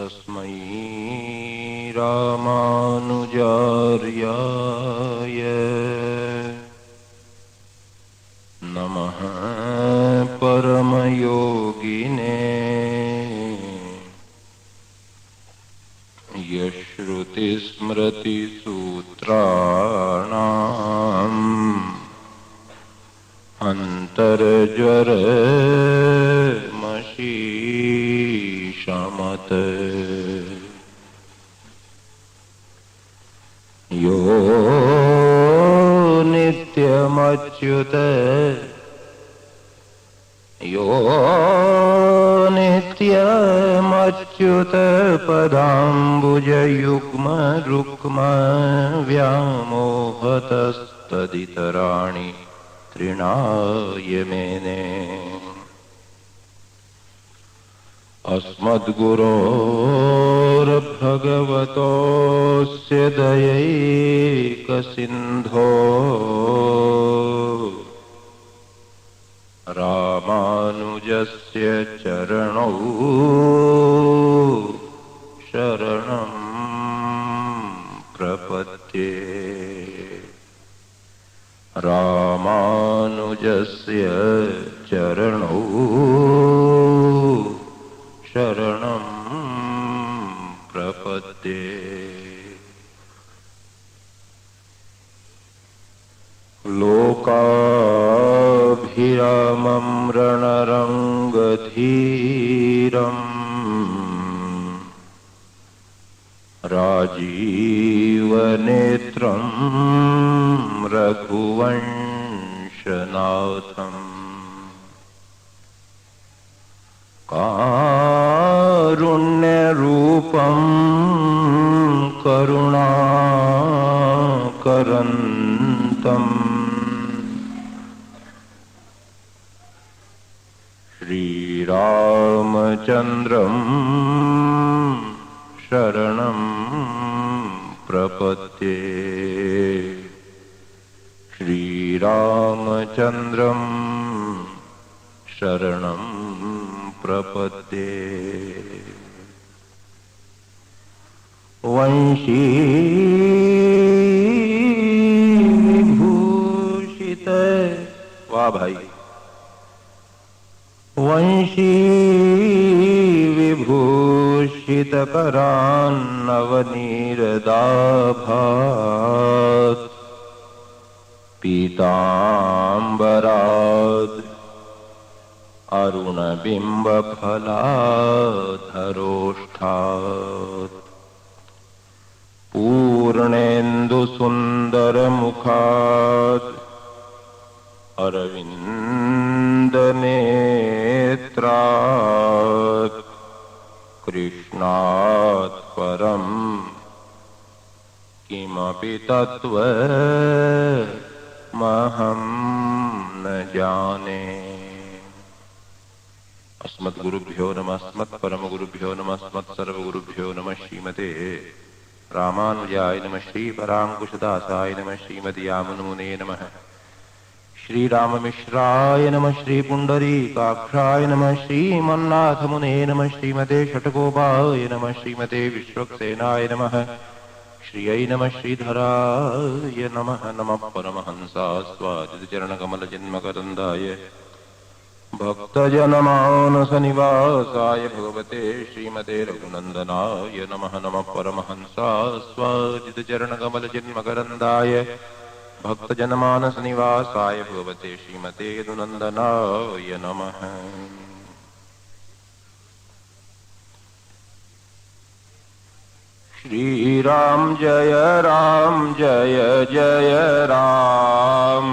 तस्मै रामानुजार्याय नमः परमयोगिने यश्रुतिस्मृतिसूत्राणाम् अन्तर्ज्वरमशीषमत् यो नित्यमच्युत पदाम्बुजयुग्म रुक्म व्यामोहतस्तदितराणि तृणाय मेने अस्मद्गुरोर्भगवतोऽस्य दयैकसिन्धो रामानुजस्य चरणौ शरणं प्रपद्ये रामानुजस्य चरणौ शरणं प्रपद्ये लोकाभिरामं रणरङ्गधीरम् राजीवनेत्रं रघुवंशनाथम् कारुण्यरूपं करुणाकरन्तम् श्रीरामचन्द्रं शरणं प्रपद्ये श्रीरामचन्द्रं शरणं प्रपद्ये वंशीविभूषित वाह भाई वंशीविभूषितकरान्नवनीरदाभात् पीताम्बरात् अरुणबिम्बफलाधरोष्ठात् पूर्णेन्दुसुन्दरमुखात् अरविन्दनेत्रात् कृष्णात् परं किमपि तत्त्वमहं न जाने। अस्मद्गुरुभ्यो नमः अस्मत्परमगुरुभ्यो नमः अस्मत्सर्वगुरुभ्यो नमः श्रीमते रामानुजाय नमः श्रीपराङ्कुशदासाय नमः श्रीमद्यामुनमुने नमः श्रीराममिश्राय नमः श्रीपुण्डरीकाक्षाय नमः श्रीमन्नाथमुने नमः श्रीमते षट्कोपाय नमः श्रीमते विश्वक्सेनाय नमः श्रियै नमः श्रीधराय नमः नमः परमहंसास्वादितचरणकमलजन्मकरन्दाय भक्तजनमानसनिवासाय भगवते श्रीमते रघुनन्दनाय नमः नमः परमहंसास्वादितचरणकमलजन्मकरन्दाय भक्तजनमानसनिवासाय भगवते श्रीमते यदुनन्दनाय नमः। श्रीराम जय जय राम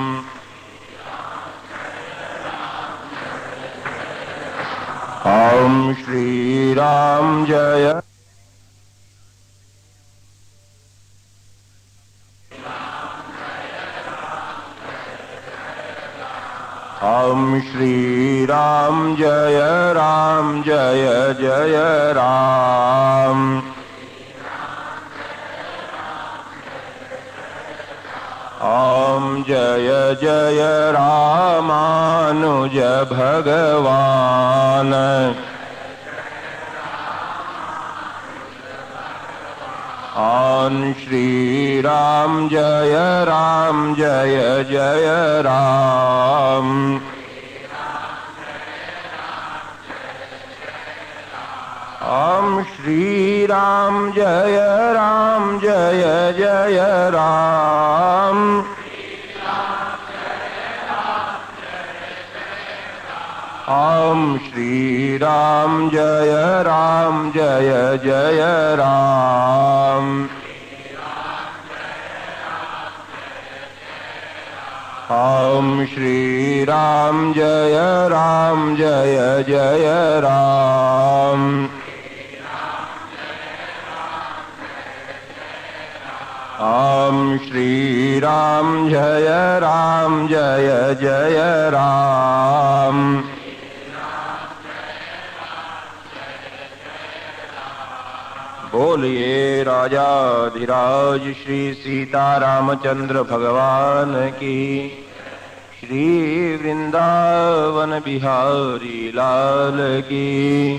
ओम श्रीराम जय ओम श्रीराम जय जय राम ओम जय जय रामानुज भगवान भगवान श्री राम जय जय राम। ओम श्री राम जय जय राम। ओम श्री राम जय जय राम। ओम श्री राम जय जय राम। ओम श्री राम जय जय राम। बोलिए राजाधिराज श्री सीतारामचंद्र भगवान की, श्री वृंदावन बिहारी लाल की,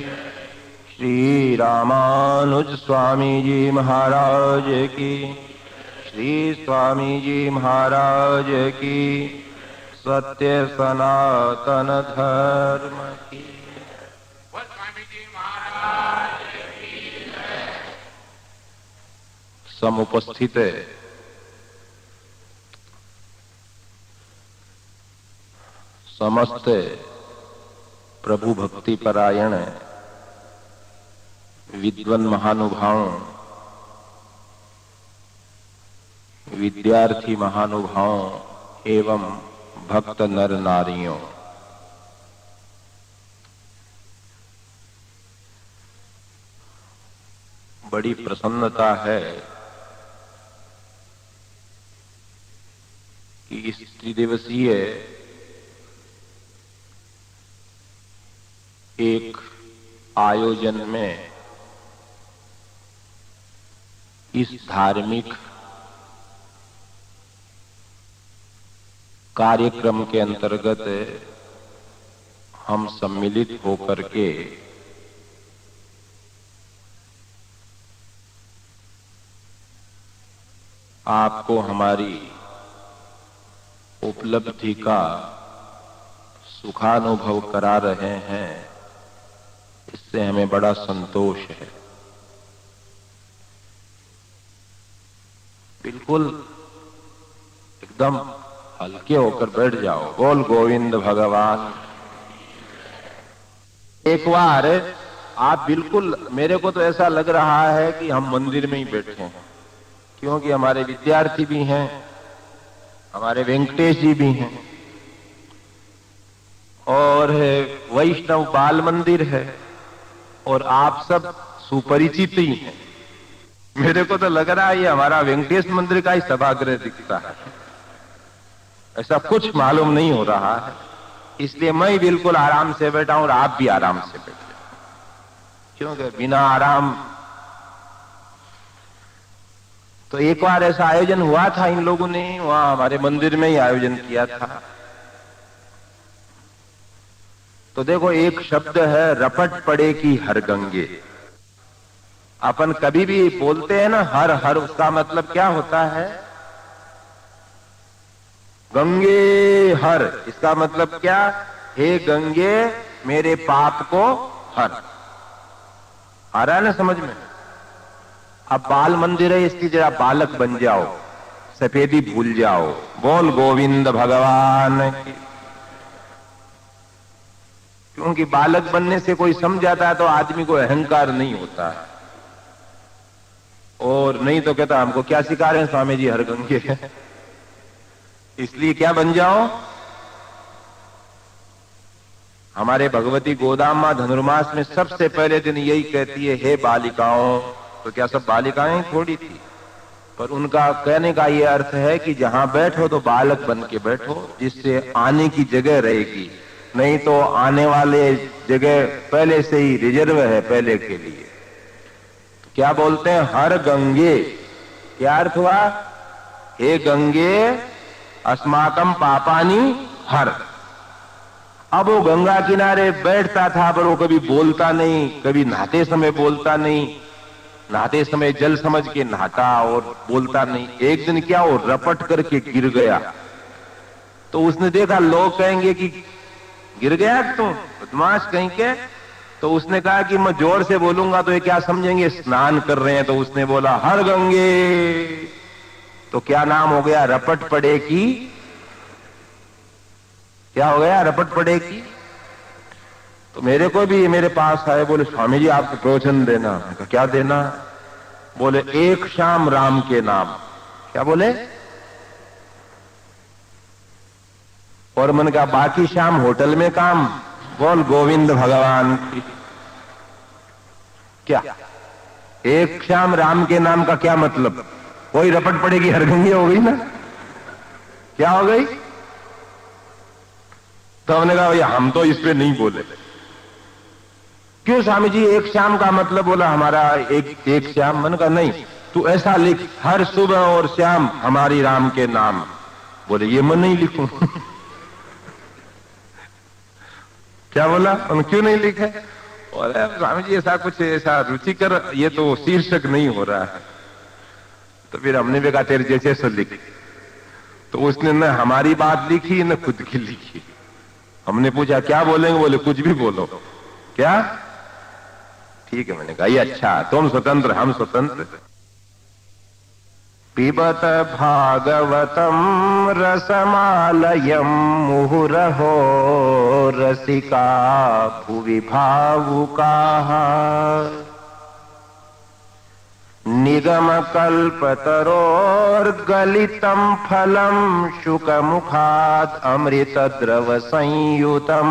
श्री रामानुज स्वामी जी महाराज की, श्री स्वामी जी महाराज की, सत्य सनातन धर्म की। स्वामी जी महाराज की समुपस्थित समस्त प्रभु भक्ति परायण विद्वान महानुभावों, विद्यार्थी महानुभावों एवं भक्त नर नारियों, बड़ी प्रसन्नता है कि इस त्रिदिवसीय एक आयोजन में, इस धार्मिक कार्यक्रम के अंतर्गत हम सम्मिलित होकर के आपको हमारी उपलब्धि का सुखानुभव करा रहे हैं, इससे हमें बड़ा संतोष है। बिल्कुल एकदम हल्के होकर बैठ जाओ। बोल गोविंद भगवान। एक बार आप बिल्कुल, मेरे को तो ऐसा लग रहा है कि हम मंदिर में ही बैठे हैं, क्योंकि हमारे विद्यार्थी भी हैं, हमारे वेंकटेश जी भी हैं, और वैष्णव बाल मंदिर है, और आप सब सुपरिचित ही हैं। मेरे को तो लग रहा है ये हमारा वेंकटेश मंदिर का ही सभागृह दिखता है, ऐसा कुछ मालूम नहीं हो रहा है। इसलिए मैं बिल्कुल आराम से बैठा हूं और आप भी आराम से बैठे, क्योंकि बिना आराम तो एक बार ऐसा आयोजन हुआ था, इन लोगों ने वहां हमारे मंदिर में ही आयोजन किया था। तो देखो, एक शब्द है रपट पड़े की हर गंगे। अपन कभी भी बोलते हैं ना हर हर, उसका मतलब क्या होता है? गंगे हर, इसका मतलब क्या? हे गंगे मेरे पाप को हर। आ रहा है ना समझ में? अब बाल मंदिर है, इसकी जरा बालक बन जाओ, सफेदी भूल जाओ। बोल गोविंद भगवान की। क्योंकि बालक बनने से कोई समझ जाता है तो आदमी को अहंकार नहीं होता है, और नहीं तो कहता हमको क्या सिखा रहे हैं स्वामी जी, हर गंगे। इसलिए क्या बन जाओ? हमारे भगवती गोदामा धनुर्मास में सबसे पहले दिन यही कहती है, हे बालिकाओं। तो क्या सब बालिकाएं थोड़ी थी? पर उनका कहने का यह अर्थ है कि जहां बैठो तो बालक बन के बैठो, जिससे आने की जगह रहेगी, नहीं तो आने वाले जगह पहले से ही रिजर्व है पहले के लिए। तो क्या बोलते हैं? हर गंगे। क्या अर्थ हुआ? हे गंगे अस्माकम पापानी हर। अब वो गंगा किनारे बैठता था, पर वो कभी बोलता नहीं, कभी नहाते समय बोलता नहीं, नहाते समय जल समझ के नहाता और बोलता नहीं। एक दिन क्या हो, रपट करके गिर गया। तो उसने देखा लोग कहेंगे कि गिर गया तुम, बदमाश कहीं के। तो उसने कहा कि मैं जोर से बोलूंगा तो ये क्या समझेंगे स्नान कर रहे हैं। तो उसने बोला हर गंगे। तो क्या नाम हो गया, रपट पड़े की। क्या हो गया, रपट पड़े की। तो मेरे को भी मेरे पास आए, बोले स्वामी जी आपको प्रवचन देना। मैं कहा क्या देना। बोले एक शाम राम के नाम। क्या बोले। और मन का बाकी शाम होटल में काम। बोल गोविंद भगवान की। क्या एक शाम राम के नाम का क्या मतलब। कोई रपट पड़ेगी, हरगंगी हो गई ना। क्या हो गई। तो हमने कहा भैया हम तो इस पे नहीं बोले। क्यों स्वामी जी, एक शाम का मतलब बोला हमारा एक शाम। मन का नहीं, तू ऐसा लिख हर सुबह और शाम हमारी राम के नाम। बोले ये मैं नहीं लिखूं। क्या बोला, हम क्यों नहीं लिखे। और स्वामी जी ऐसा कुछ ऐसा रुचिकर ये तो शीर्षक नहीं हो रहा है। तो फिर हमने भी कहा तेरे जैसे से लिख। तो उसने न हमारी बात लिखी न खुद की लिखी। हमने पूछा क्या बोलेंगे, बोले कुछ भी बोलो। क्या ठीक है। मैंने कहा ये अच्छा, तुम स्वतंत्र हम स्वतंत्र। पिबत भागवतम रसमालयम मुहुरहो रसिका भुवि भावुकाः निगम कल्पतरोर्गलितं फलं शुकमुखात् अमृत द्रव संयुतं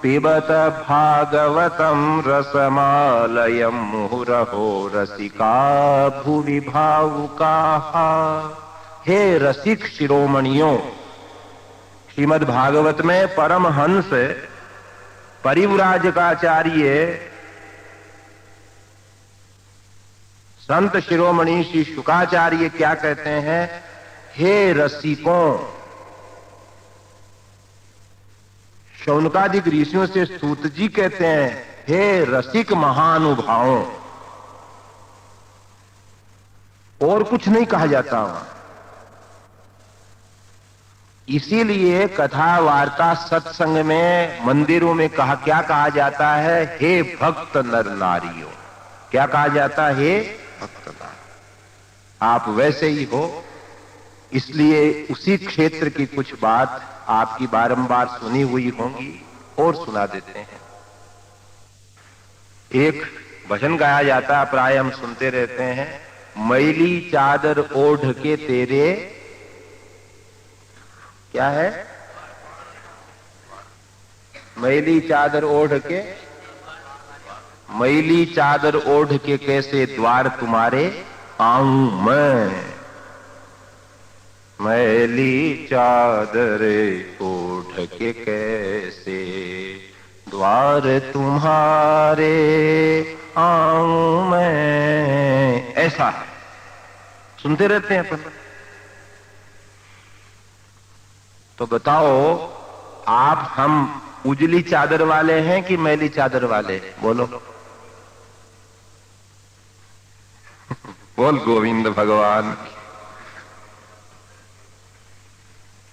पिबत भागवतं रसमालयं मुहुरहो रसिका भुवि भावुकाः। हे रसिक शिरोमणियों, श्रीमद् भागवत में परमहंस परिव्राजकाचार्य संत शिरोमणि श्री शुकाचार्य क्या कहते हैं। हे रसिकों, शौनकादिक ऋषियों से सूत जी कहते हैं हे रसिक महानुभावों। और कुछ नहीं कहा जाता वहां। इसीलिए कथा वार्ता सत्संग में मंदिरों में क्या कहा जाता है, हे भक्त नर नारियों। क्या कहा जाता है, हे भक्त नारी। आप वैसे ही हो, इसलिए उसी क्षेत्र की कुछ बात आपकी बारंबार सुनी हुई होंगी और सुना देते हैं। एक भजन गाया जाता है, प्राय हम सुनते रहते हैं। मैली चादर ओढ़ के तेरे, क्या है, मैली चादर ओढ़ के, मैली चादर ओढ़ के कैसे द्वार तुम्हारे आऊं मैं। मैली चादर ओढ़ के कैसे द्वार तुम्हारे आऊं मैं। ऐसा है, सुनते रहते हैं अपन। तो बताओ आप हम उजली चादर वाले हैं कि मैली चादर वाले हैं, बोलो। बोल गोविंद भगवान।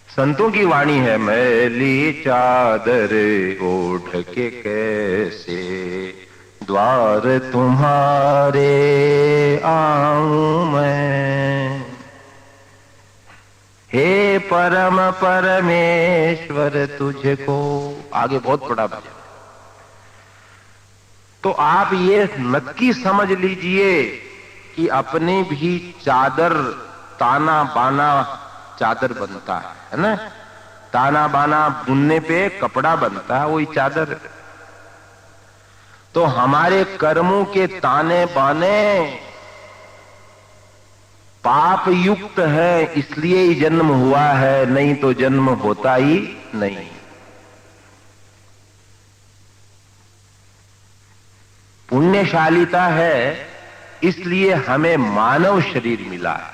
संतों की वाणी है, मैली चादर ओढ़ के कैसे द्वार तुम्हारे आऊं मैं। हे परम परमेश्वर तुझको। आगे बहुत बड़ा भजन। तो आप ये नक्की समझ लीजिए कि अपनी भी चादर, ताना बाना चादर बनता है ना। ताना बाना बुनने पे कपड़ा बनता है, वही चादर। तो हमारे कर्मों के ताने बाने पाप युक्त है, इसलिए ही जन्म हुआ है, नहीं तो जन्म होता ही नहीं। पुण्यशालिता है, इसलिए हमें मानव शरीर मिला है।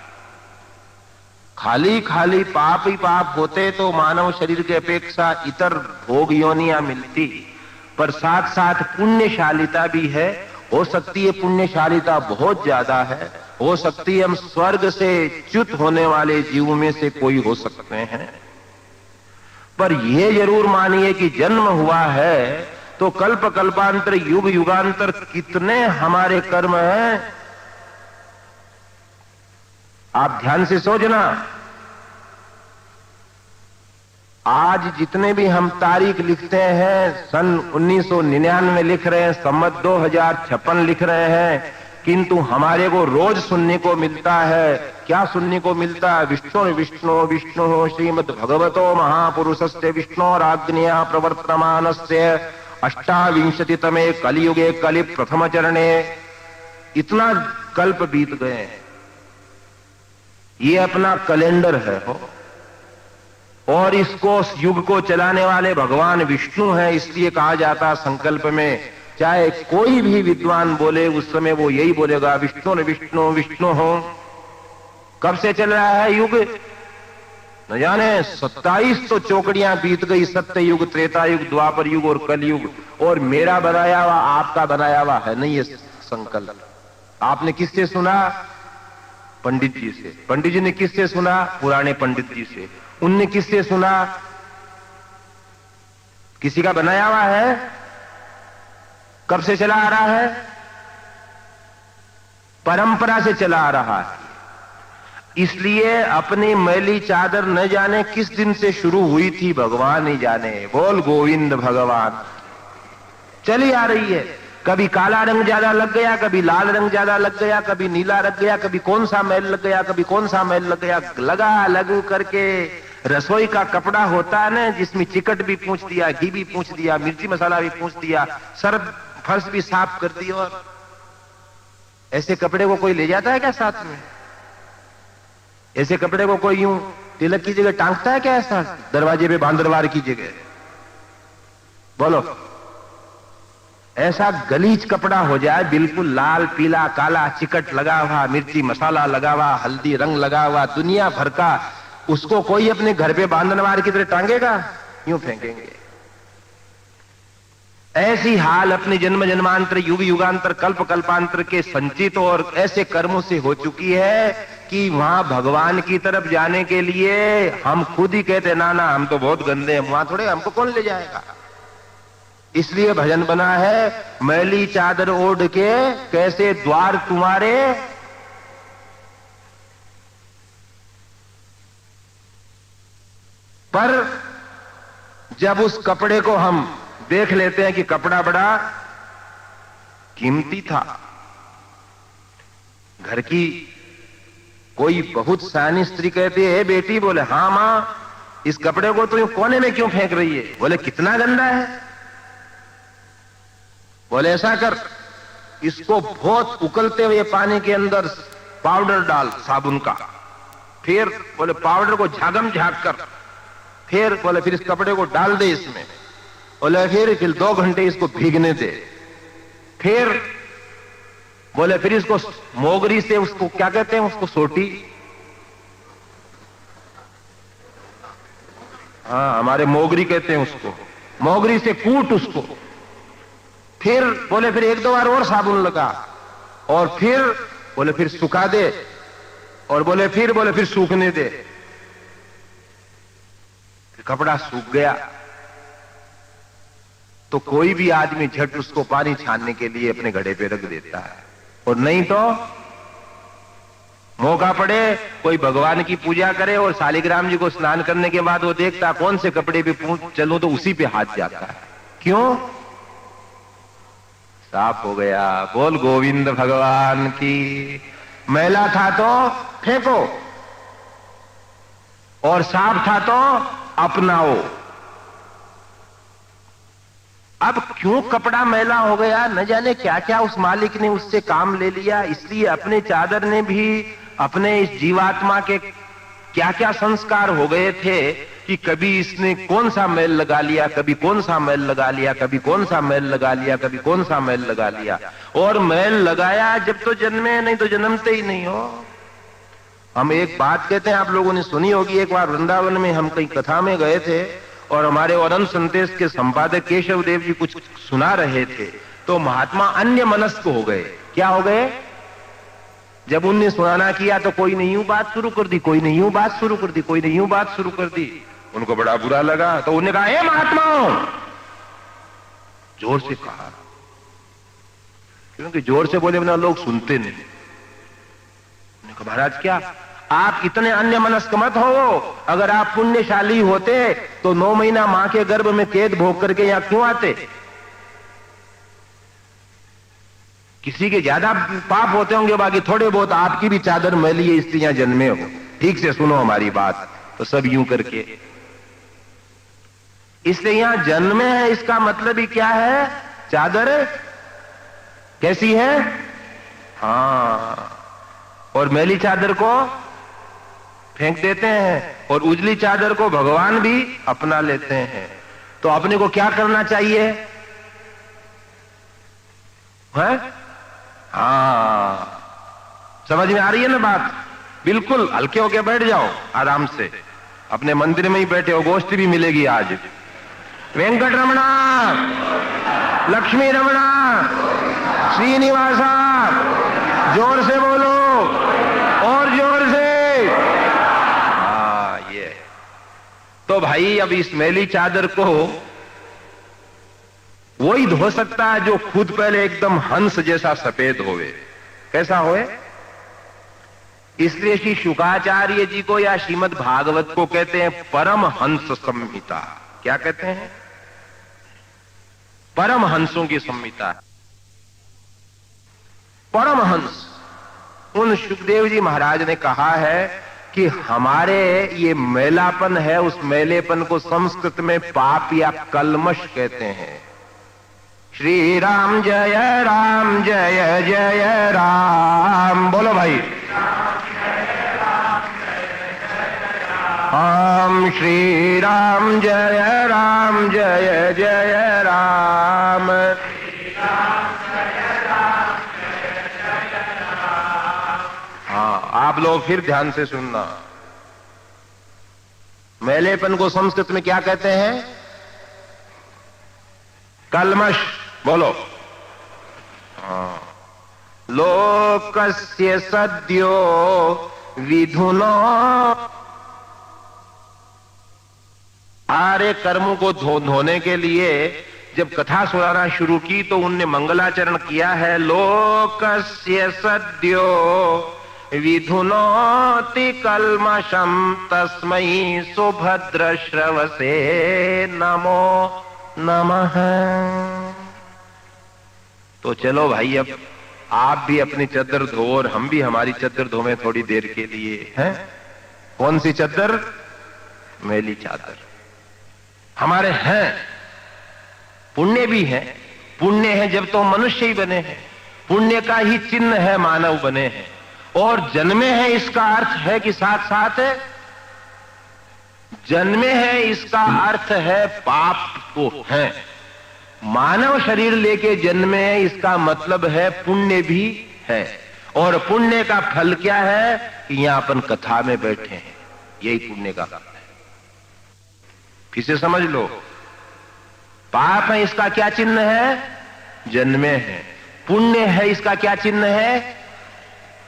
खाली खाली पाप ही पाप होते तो मानव शरीर की अपेक्षा इतर भोग योनियां मिलती, पर साथ साथ पुण्यशालिता भी है हो सकती है पुण्यशालिता बहुत ज्यादा है, हो सकती है हम स्वर्ग से च्युत होने वाले जीवों में से कोई हो सकते हैं, पर यह जरूर मानिए कि जन्म हुआ है तो कल्प कल्पांतर युग युगांतर कितने हमारे कर्म हैं। आप ध्यान से सोचना, आज जितने भी हम तारीख लिखते हैं, सन 1999 लिख रहे हैं, सम्मत 2056 लिख रहे हैं, किंतु हमारे को रोज सुनने को मिलता है, क्या सुनने को मिलता है? विष्णु विष्णु विष्णु श्रीमद् भगवतो महापुरुषस्य विष्णोराज्ञया प्रवर्तमानस्य अष्टाविंशतितमे कलियुगे कलि प्रथम चरणे। इतना कल्प बीत गए हैं, ये अपना कैलेंडर है हो, और इसको युग को चलाने वाले भगवान विष्णु हैं। इसलिए कहा जाता संकल्प में, चाहे कोई भी विद्वान बोले उस समय वो यही बोलेगा विष्णु ने विष्णु विष्णु हो। कब से चल रहा है युग न जाने, 27 तो चौकड़ियां बीत गई, सत्य युग, त्रेता युग, द्वापर युग और कलयुग, और मेरा बनाया हुआ आपका बनाया हुआ है नहीं ये संकल्प। आपने किससे सुना? पंडित जी से। पंडित जी ने किससे सुना? पुराने पंडित जी से। उनने किससे सुना? किसी का बनाया हुआ है? कब से चला आ रहा है? परंपरा से चला आ रहा है। इसलिए अपनी मैली चादर न जाने किस दिन से शुरू हुई थी, भगवान ही जाने। बोल गोविंद भगवान। चली आ रही है, कभी काला रंग ज्यादा लग गया, कभी लाल रंग ज्यादा लग गया, कभी नीला लग गया, कभी कौन सा मैल लग गया, कभी कौन सा मैल लग गया, लगा लग करके रसोई का कपड़ा होता है ना, जिसमें चिकट भी पूछ दिया, घी भी पूछ दिया, मिर्ची मसाला भी पूछ दिया, सर्फ फर्श भी साफ कर दी। और ऐसे कपड़े को कोई ले जाता है क्या साथ में? ऐसे कपड़े को कोई यूं तिलक की जगह टांगता है क्या ऐसा दरवाजे पे बांदरवार की जगह? बोलो, ऐसा गलीच कपड़ा हो जाए, बिल्कुल लाल पीला काला चिकट लगा हुआ, मिर्ची मसाला लगा हुआ, हल्दी रंग लगा हुआ, दुनिया भर का, उसको कोई अपने घर पे बांदरवार की तरह टांगेगा? यूं फेंकेंगे। ऐसी हाल अपने जन्म जन्मांतर युग युगांतर कल्प कल्पांतर के संचित और ऐसे कर्मों से हो चुकी है कि वहां भगवान की तरफ जाने के लिए हम खुद ही कहते ना ना हम तो बहुत गंदे हैं, वहां थोड़े हमको कौन ले जाएगा। इसलिए भजन बना है, मैली चादर ओढ़ के कैसे द्वार तुम्हारे, पर जब उस कपड़े को हम देख लेते हैं कि कपड़ा बड़ा कीमती था, घर की कोई बहुत सयानी स्त्री कहती है, बेटी, बोले हाँ मां, इस कपड़े को तो कोने में क्यों फेंक रही है? बोले कितना गंदा है। बोले ऐसा कर, इसको बहुत उकलते हुए पानी के अंदर पाउडर डाल साबुन का, फिर बोले पाउडर को झागम झाग कर, फिर बोले फिर इस कपड़े को डाल दे इसमें, बोले फिर 2 घंटे इसको भीगने दे, फिर बोले फिर इसको मोगरी से, उसको क्या कहते हैं, उसको सोटी, हाँ हमारे मोगरी कहते हैं उसको, मोगरी से कूट उसको, फिर बोले फिर 1-2 बार और साबुन लगा, और फिर बोले फिर सुखा दे, और बोले फिर सूखने दे। कपड़ा सूख गया तो कोई भी आदमी झट उसको पानी छानने के लिए अपने घड़े पे रख देता है, और नहीं तो मौका पड़े कोई भगवान की पूजा करे और शालिग्राम जी को स्नान करने के बाद वो देखता कौन से कपड़े पे चलूं तो उसी पे हाथ जाता है। क्यों? साफ हो गया। बोल गोविंद भगवान की। मैला था तो फेंको, और साफ था तो अपनाओ। अब क्यों कपड़ा मैला हो गया, न जाने क्या क्या उस मालिक ने उससे काम ले लिया। इसलिए अपने चादर ने भी अपने इस जीवात्मा के क्या क्या संस्कार हो गए थे कि कभी इसने कौन सा मैल लगा लिया, कभी कौन सा मैल लगा लिया, कभी कौन सा मैल लगा लिया, कभी कौन सा मैल लगा लिया। और मैल लगाया जब तो जन्मे, नहीं तो जन्मते ही नहीं हो। हम एक बात कहते हैं, आप लोगों ने सुनी होगी, एक बार वृंदावन में हम कहीं कथा में गए थे और हमारे अनंत संदेश के संपादक केशव देव जी कुछ सुना रहे थे। तो महात्मा अन्य मनस्क हो गए। क्या हो गए? जब उनने सुनाना किया तो कोई ने यूं बात शुरू कर दी, कोई ने यूं बात शुरू कर दी, कोई ने यूं बात शुरू कर दी। उनको बड़ा बुरा लगा तो उन्होंने कहा, हे महात्माओं, जोर से कहा, क्योंकि जोर से बोले बिना लोग सुनते नहीं। उन्होंने कहा, महाराज क्या आप इतने अन्य मनस्क मत हो, अगर आप पुण्यशाली होते तो 9 महीना मां के गर्भ में कैद भोग करके यहां क्यों आते? किसी के ज्यादा पाप होते होंगे, बाकी थोड़े बहुत आपकी भी चादर मैली है इसलिए यहां जन्मे हो। ठीक से सुनो हमारी बात। तो सब यूं करके, इसलिए यहां जन्मे है इसका मतलब ही क्या है? चादर कैसी है? हाँ, और मैली चादर को फेंक देते हैं और उजली चादर को भगवान भी अपना लेते हैं। तो अपने को क्या करना चाहिए? है? हाँ, समझ में आ रही है ना बात? बिल्कुल हल्के होके बैठ जाओ आराम से, अपने मंदिर में ही बैठे हो, गोष्ठी भी मिलेगी आज। वेंकट रमणा, लक्ष्मी रमणा, श्रीनिवासा, जोर से बोलो और जोर से। हाँ, ये तो भाई अब इस मैली चादर को वही धो सकता है जो खुद पहले एकदम हंस जैसा सफेद होवे। कैसा होए? इसलिए श्री शुकाचार्य जी को या श्रीमद् भागवत को कहते हैं परम हंस संहिता। क्या कहते हैं? परम हंसों की संहिता। परम हंस, उन सुखदेव जी महाराज ने कहा है कि हमारे ये मैलापन है, उस मैलेपन को संस्कृत में पाप या कलमश कहते हैं। श्री राम जय जय राम, बोलो भाई। हम श्री राम जय जय राम। हाँ, आप लोग फिर ध्यान से सुनना। मैलेपन को संस्कृत में क्या कहते हैं? कलमश, बोलो। हाँ, लोकस्य सद्यो विधुनो, सारे कर्मों को धोने के लिए जब कथा सुनाना शुरू की तो उनने मंगलाचरण किया है, लोकस्य सद्यो विधुनोति कल्मषम तस्मै सुभद्र श्रवसे नमो नमः। तो चलो भाई, अब आप भी अपनी चद्दर धो और हम भी हमारी चद्दर धोवें थोड़ी देर के लिए। हैं? कौन सी चद्दर? मैली चादर। हमारे हैं, पुण्य भी है। पुण्य है जब तो मनुष्य ही बने हैं, पुण्य का ही चिन्ह है मानव बने हैं। और जन्मे हैं इसका अर्थ है कि साथ साथ जन्मे हैं इसका अर्थ है पाप तो है। मानव शरीर लेके जन्मे हैं इसका मतलब है पुण्य भी है। और पुण्य का फल क्या है कि यहां अपन कथा में बैठे हैं, यही पुण्य का फल है। फिर से समझ लो, पाप है इसका क्या चिन्ह है? जन्मे हैं। पुण्य है इसका क्या चिन्ह है?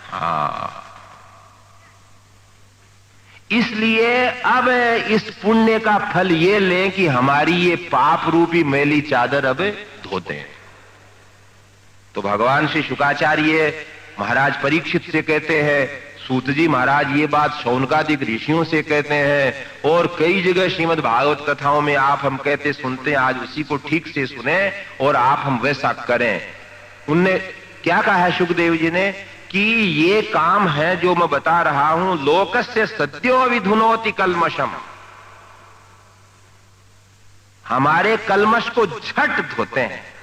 हाँ, इसलिए अब इस पुण्य का फल ये लें कि हमारी ये पाप रूपी मैली चादर अब धो दें। तो भगवान श्री शुकाचार्य महाराज परीक्षित से कहते हैं, सूत जी महाराज ये बात शौनकादिक ऋषियों से कहते हैं, और कई जगह श्रीमद् भागवत कथाओं में आप हम कहते सुनते हैं। आज उसी को ठीक से सुने और आप हम वैसा करें। उनने क्या कहा है सुखदेव जी ने कि ये काम है जो मैं बता रहा हूं, लोकस्य सद्यो विधुनोति कल्मषम, हमारे कल्मश को झट धोते हैं।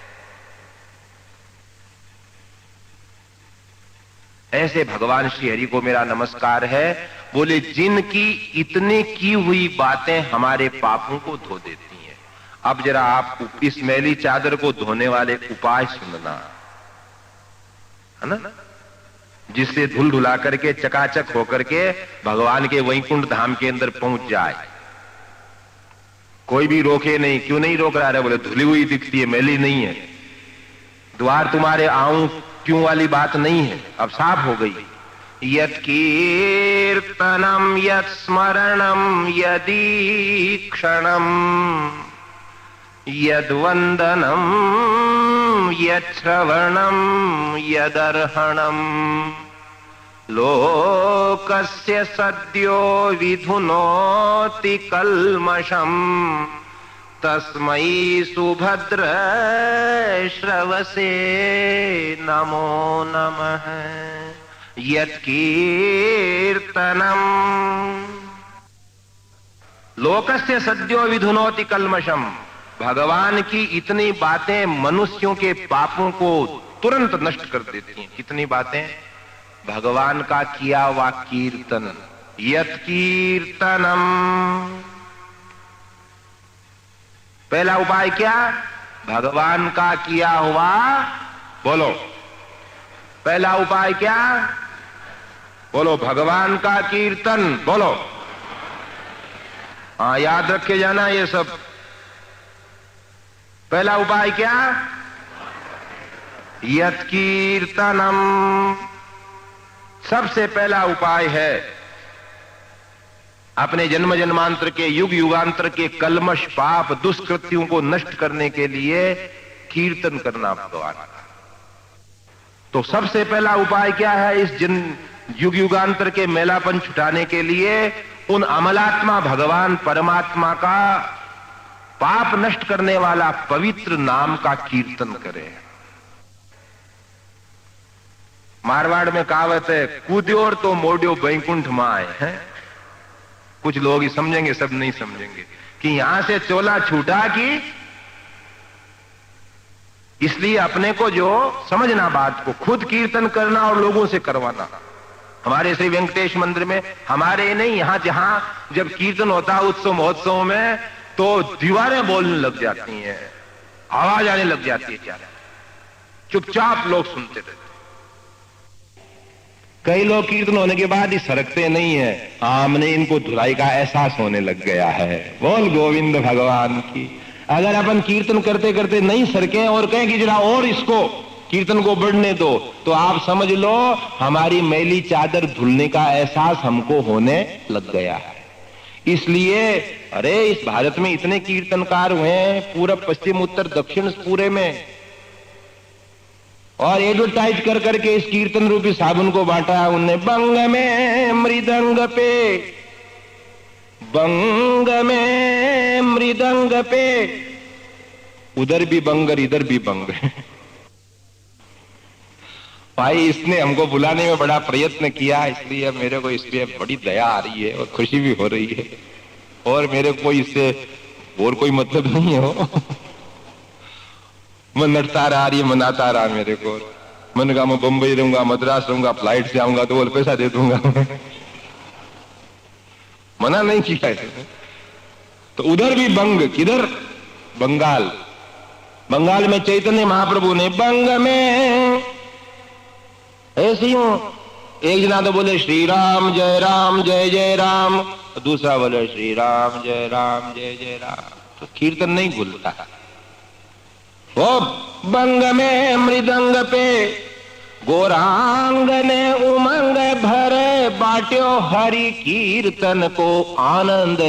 ऐसे भगवान श्री हरि को मेरा नमस्कार है। बोले जिनकी इतने की हुई बातें हमारे पापों को धो देती हैं। अब जरा आप इस मैली चादर को धोने वाले उपाय सुनना, है ना, जिससे धुल धुला करके चकाचक होकर के भगवान के वैकुंठ धाम के अंदर पहुंच जाए। कोई भी रोके नहीं। क्यों नहीं रोक रहा है? बोले धुली हुई दिखती है, मैली नहीं है। द्वार तुम्हारे आऊं क्यों वाली बात नहीं है, अब साफ हो गई। यत् कीर्तनम यत् स्मरणम यदीक्षणम यद्वंदनम यच्छ्रवणम यदर्हणम लोकस्य सद्यो विधुनोति कल्मषम तस्मै सुभद्र श्रवसे नमो नमः। यत् कीर्तनम लोकस्य सद्यो विधुनोति कल्मषम, भगवान की इतनी बातें मनुष्यों के पापों को तुरंत नष्ट कर देती हैं। कितनी बातें? भगवान का किया हुआ कीर्तन। यत् कीर्तनम, पहला उपाय क्या? भगवान का किया हुआ, बोलो पहला उपाय क्या? बोलो भगवान का कीर्तन, बोलो। हाँ याद रख के जाना ये सब। पहला उपाय क्या? यत् कीर्तनम, सबसे पहला उपाय है अपने जन्म जन्मांतर के युग युगांतर के कलमश पाप दुष्कृत्यों को नष्ट करने के लिए कीर्तन करना भगवान का। तो सबसे पहला उपाय क्या है? इस युग युगांतर के मैलापन छुटाने के लिए उन अमलात्मा भगवान परमात्मा का पाप नष्ट करने वाला पवित्र नाम का कीर्तन करें। मारवाड़ में कहावत है, कूद्योर तो मोड्यो बैकुंठ माए है। कुछ लोग ही समझेंगे, सब नहीं समझेंगे कि यहां से चोला छूटा कि, इसलिए अपने को जो समझना बात को, खुद कीर्तन करना और लोगों से करवाना। हमारे श्री वेंकटेश मंदिर में, हमारे नहीं, यहां जहां जब कीर्तन होता है उत्सव महोत्सव में, तो दीवारें बोलने लग जाती हैं, आवाज आने लग जाती है। क्या चुपचाप लोग सुनते रहते। कई लोग कीर्तन होने के बाद ही सरकते नहीं है। हमने इनको धुलाई का एहसास होने लग गया है। बोल गोविंद भगवान की। अगर अपन कीर्तन करते करते नहीं सरके और कहें कि जरा और इसको कीर्तन को बढ़ने दो, तो आप समझ लो हमारी मैली चादर धुलने का एहसास हमको होने लग गया है। इसलिए अरे इस भारत में इतने कीर्तनकार हुए हैं, पूरब पश्चिम उत्तर दक्षिण पूरे में, और एडवर्टाइज कर करके इस कीर्तन रूपी साबुन को बांटा है उनने। बंग में मृदंग पे, बंग में मृदंग पे, उधर भी बंगर इधर भी बंग। भाई इसने हमको बुलाने में बड़ा प्रयत्न किया, इसलिए मेरे को इस पे बड़ी दया आ रही है और खुशी भी हो रही है, और मेरे को इससे और कोई मतलब नहीं हो। मैं नटता रहा, ये मनाता रहा मेरे को। मैंने कहा मैं बंबई रहूंगा, मद्रास रहूंगा, फ्लाइट से आऊंगा तो बोल पैसा दे दूंगा। मना नहीं किया है। तो उधर भी बंग, किधर? बंगाल। बंगाल में चैतन्य महाप्रभु ने बंग में ऐसे ही एक जना तो बोले श्री राम जय जय राम, दूसरा बोले श्री राम जय जय राम। तो कीर्तन नहीं भूलता। वो बंग में मृदंग पे गोरांग ने उमंग भरे, बाट्यो हरि कीर्तन को आनंद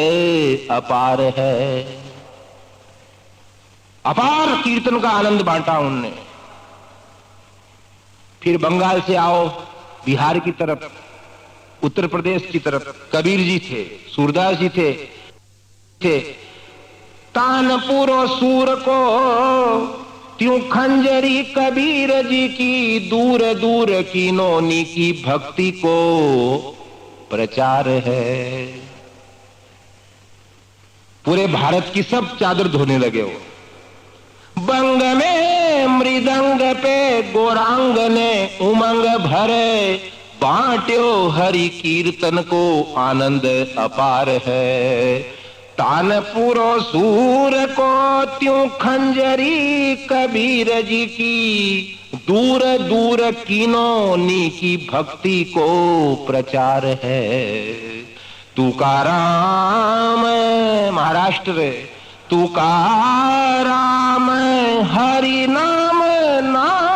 अपार है। अपार कीर्तन का आनंद बांटा उनने। फिर बंगाल से आओ बिहार की तरफ, उत्तर प्रदेश की तरफ, कबीर जी थे, सूरदास जी थे। तानपुरो सूर को त्यों खंजरी कबीर जी की, दूर दूर की नोनी की भक्ति को प्रचार है। पूरे भारत की सब चादर धोने लगे वो। बंग में मृदंग पे गोरांग ने उमंग भरे, बांट्यो हरि कीर्तन को आनंद अपार है। तानपुरो सूर को त्यों खंजरी कबीर जी की, दूर दूर कीनोनी की भक्ति को प्रचार है। तुकाराम महाराष्ट्र, तुकाराम हरि नाम नाम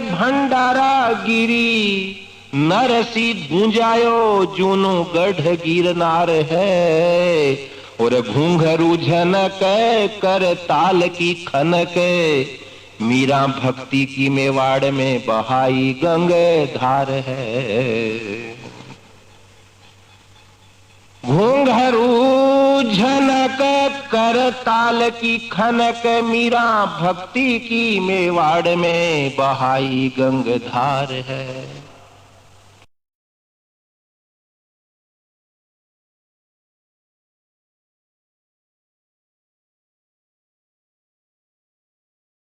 भंडारा गिरी नरसी गुंजायो जूनो गढ़ गिरनार है। और घूंघरू झनक कर ताल की खनक मीरा भक्ति की मेवाड़ में बहाई गंगे धार है। घूंघरू झनक कर ताल की खनक मीरा भक्ति की मेवाड़ में बहाई गंगधार है।